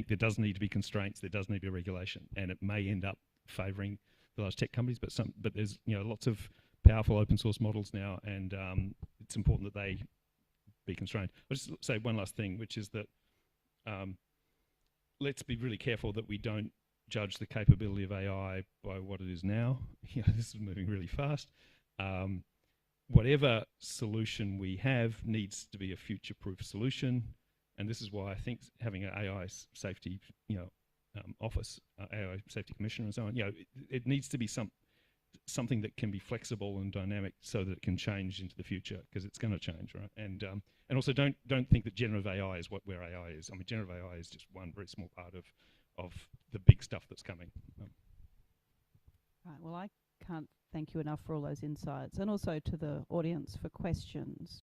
Speaker 5: there does need to be constraints, there does need to be regulation, and it may end up favouring the large tech companies. But there's lots of powerful open source models now, and it's important that they be constrained. I'll just say one last thing, which is that let's be really careful that we don't judge the capability of AI by what it is now. This is moving really fast. Whatever solution we have needs to be a future-proof solution. And this is why I think having an AI safety, office, AI safety commissioner and so on, it needs to be something that can be flexible and dynamic so that it can change into the future, because it's going to change, right? And also don't think that generative AI is where AI is. I mean, generative AI is just one very small part of the big stuff that's coming.
Speaker 1: Right, well, I can't thank you enough for all those insights, and also to the audience for questions.